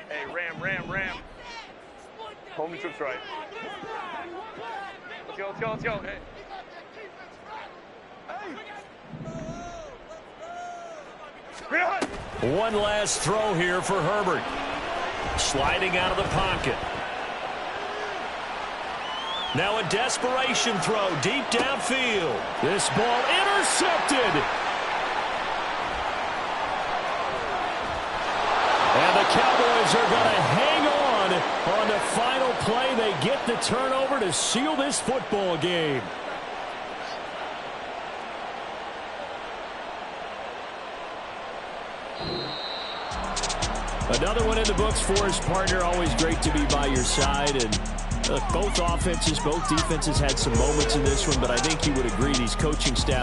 Hey, ram. Home the trips right. Let's go. Hey. One last throw here for Herbert. Sliding out of the pocket. Now a desperation throw deep downfield. This ball intercepted. And the Cowboys are going to hang on the final play. They get the turnover to seal this football game. Another one in the books for his partner. Always great to be by your side. And both offenses, both defenses had some moments in this one, but I think you would agree these coaching staff